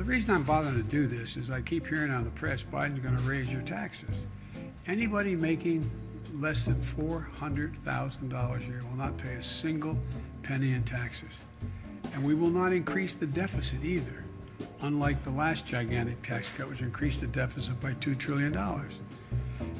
reason I'm bothering to do this is I keep hearing on the press Biden's going to raise your taxes. Anybody making less than $400,000 a year will not pay a single penny in taxes. And we will not increase the deficit either, unlike the last gigantic tax cut, which increased the deficit by $2 trillion.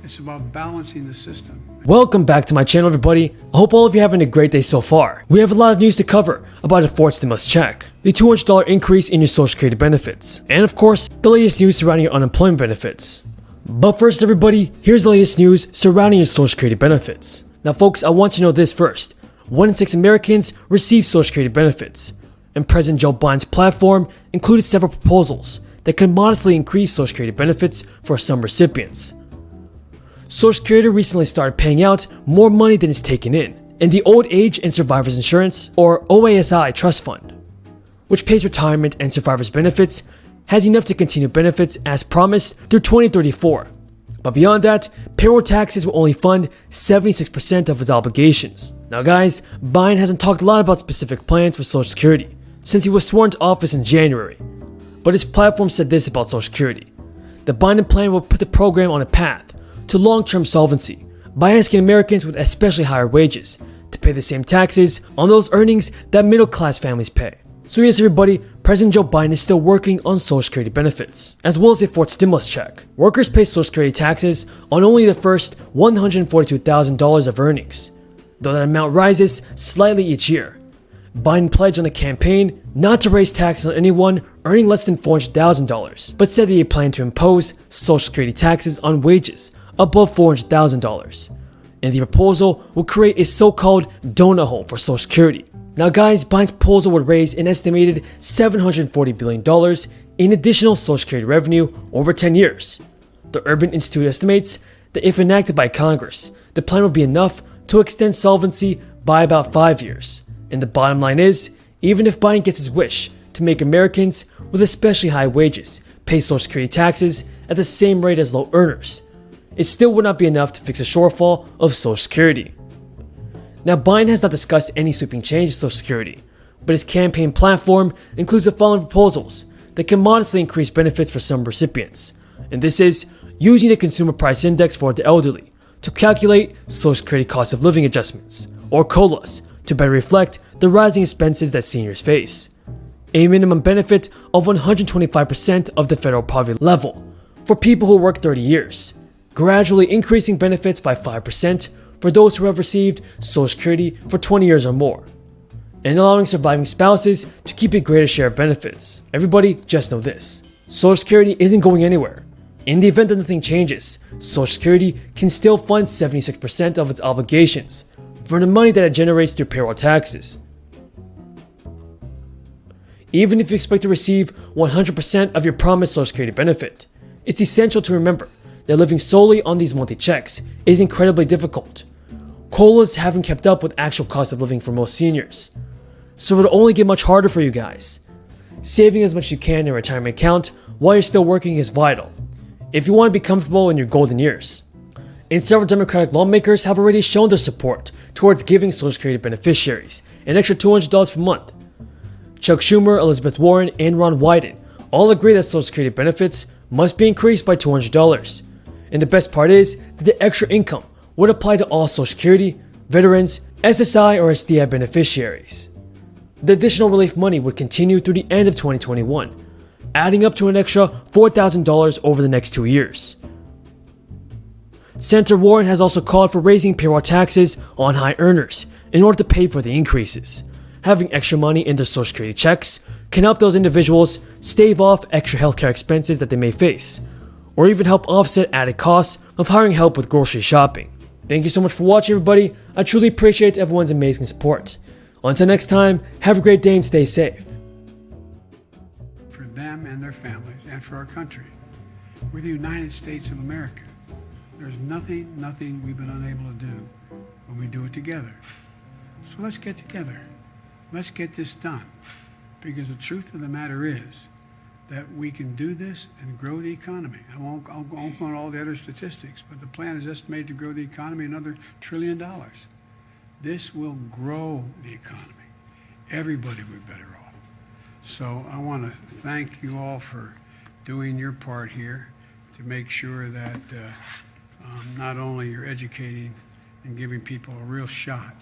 It's about balancing the system. Welcome back to my channel, everybody. I hope all of you are having a great day so far. We have a lot of news to cover about a fourth stimulus check, the $200 increase in your Social Security benefits, and of course, the latest news surrounding your unemployment benefits. But first, everybody, here's the latest news surrounding your Social Security benefits. Now folks, I want you to know this first. 1 in 6 Americans receive Social Security benefits, and President Joe Biden's platform included several proposals that could modestly increase Social Security benefits for some recipients. Social Security recently started paying out more money than it's taken in the Old Age and Survivors Insurance, or OASI Trust Fund, which pays retirement and survivors benefits, has enough to continue benefits as promised through 2034. But beyond that, payroll taxes will only fund 76% of its obligations. Now guys, Biden hasn't talked a lot about specific plans for Social Security since he was sworn to office in January, but his platform said this about Social Security. The Biden plan will put the program on a path to long-term solvency by asking Americans with especially higher wages to pay the same taxes on those earnings that middle-class families pay. So yes, everybody, President Joe Biden is still working on Social Security benefits, as well as a fourth stimulus check. Workers pay Social Security taxes on only the first $142,000 of earnings, though that amount rises slightly each year. Biden pledged on a campaign not to raise taxes on anyone earning less than $400,000, but said that he planned to impose Social Security taxes on wages above $400,000. And the proposal would create a so-called donut hole for Social Security. Now guys, Biden's proposal would raise an estimated $740 billion in additional Social Security revenue over 10 years. The Urban Institute estimates that if enacted by Congress, the plan would be enough to extend solvency by about 5 years. And the bottom line is, even if Biden gets his wish to make Americans with especially high wages pay Social Security taxes at the same rate as low earners, it still would not be enough to fix a shortfall of Social Security. Now, Biden has not discussed any sweeping changes to Social Security, but his campaign platform includes the following proposals that can modestly increase benefits for some recipients. And this is using the Consumer Price Index for the elderly to calculate Social Security cost of living adjustments, or COLAs, to better reflect the rising expenses that seniors face. A minimum benefit of 125% of the federal poverty level for people who work 30 years. Gradually increasing benefits by 5% for those who have received Social Security for 20 years or more, and allowing surviving spouses to keep a greater share of benefits. Everybody, just know this: Social Security isn't going anywhere. In the event that nothing changes, Social Security can still fund 76% of its obligations from the money that it generates through payroll taxes. Even if you expect to receive 100% of your promised Social Security benefit, it's essential to remember that living solely on these monthly checks is incredibly difficult. COLAs haven't kept up with actual cost of living for most seniors, so it'll only get much harder for you guys. Saving as much as you can in a retirement account while you're still working is vital if you want to be comfortable in your golden years. And several Democratic lawmakers have already shown their support towards giving Social Security beneficiaries an extra $200 per month. Chuck Schumer, Elizabeth Warren, and Ron Wyden all agree that Social Security benefits must be increased by $200. And the best part is that the extra income would apply to all Social Security, veterans, SSI, or SDI beneficiaries. The additional relief money would continue through the end of 2021, adding up to an extra $4,000 over the next 2 years. Senator Warren has also called for raising payroll taxes on high earners in order to pay for the increases. Having extra money in their Social Security checks can help those individuals stave off extra healthcare expenses that they may face, or even help offset added costs of hiring help with grocery shopping. Thank you so much for watching, everybody. I truly appreciate everyone's amazing support. Until next time, have a great day and stay safe. For them and their families, and for our country. We're the United States of America. There's nothing we've been unable to do when we do it together. So let's get together. Let's get this done. Because the truth of the matter is that we can do this and grow the economy. I won't go on all the other statistics, but the plan is estimated to grow the economy another $1 trillion. This will grow the economy. Everybody will be better off. So I want to thank you all for doing your part here to make sure that not only you're educating and giving people a real shot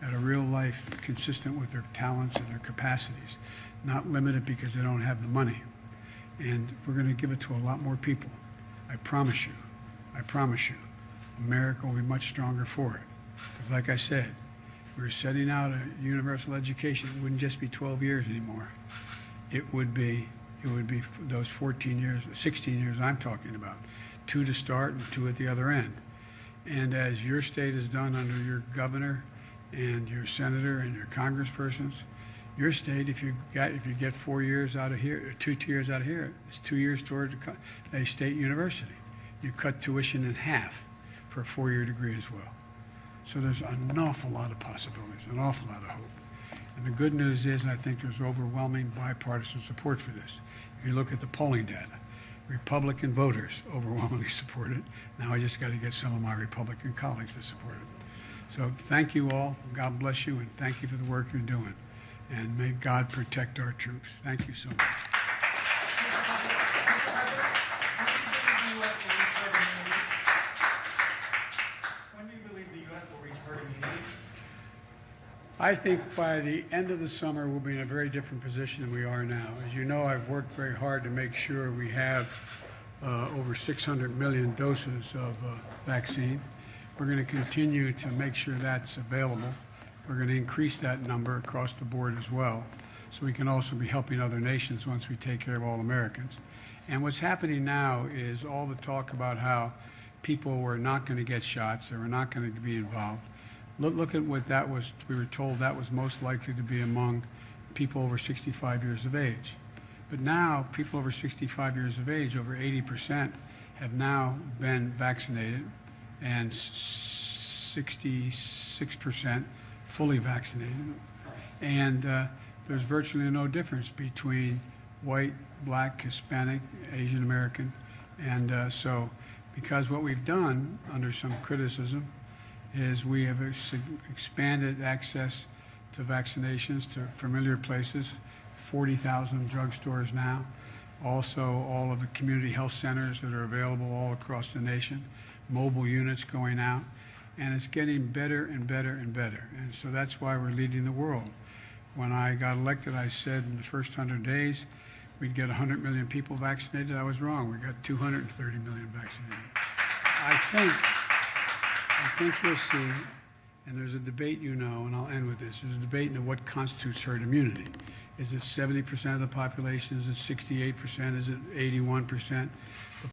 at a real life consistent with their talents and their capacities, not limited because they don't have the money. And we're going to give it to a lot more people. I promise you, America will be much stronger for it. Because like I said, we're setting out a universal education. It wouldn't just be 12 years anymore. It would be those 14 years, 16 years I'm talking about. 2 to start and 2 at the other end. And as your state has done under your governor and your senator and your congresspersons, your state, if you get 4 years out of here, 2 years out of here, it's 2 years toward a state university. You cut tuition in half for a 4-year degree as well. So there's an awful lot of possibilities, an awful lot of hope. And the good news is, I think there's overwhelming bipartisan support for this. If you look at the polling data, Republican voters overwhelmingly support it. Now I just got to get some of my Republican colleagues to support it. So thank you all. God bless you, and thank you for the work you're doing. And may God protect our troops. Thank you so much. When do you believe the U.S. will reach herd immunity? I think by the end of the summer, we'll be in a very different position than we are now. As you know, I've worked very hard to make sure we have over 600 million doses of vaccine. We're going to continue to make sure that's available. We're going to increase that number across the board as well, so we can also be helping other nations once we take care of all Americans. And what's happening now is all the talk about how people were not going to get shots, they were not going to be involved. Look at what that was. We were told that was most likely to be among people over 65 years of age. But now, people over 65 years of age, over 80%, have now been vaccinated, and 66% fully vaccinated. And there's virtually no difference between white, black, Hispanic, Asian American. And so, because what we've done, under some criticism, is we have expanded access to vaccinations to familiar places, 40,000 drugstores now, also all of the community health centers that are available all across the nation, mobile units going out, and it's getting better and better and better. And so that's why we're leading the world. When I got elected, I said in the first 100 days, we'd get 100 million people vaccinated. I was wrong. We got 230 million vaccinated. I think you'll see, and there's a debate, you know, and I'll end with this. There's a debate into what constitutes herd immunity. Is it 70% of the population? Is it 68%? Is it 81%?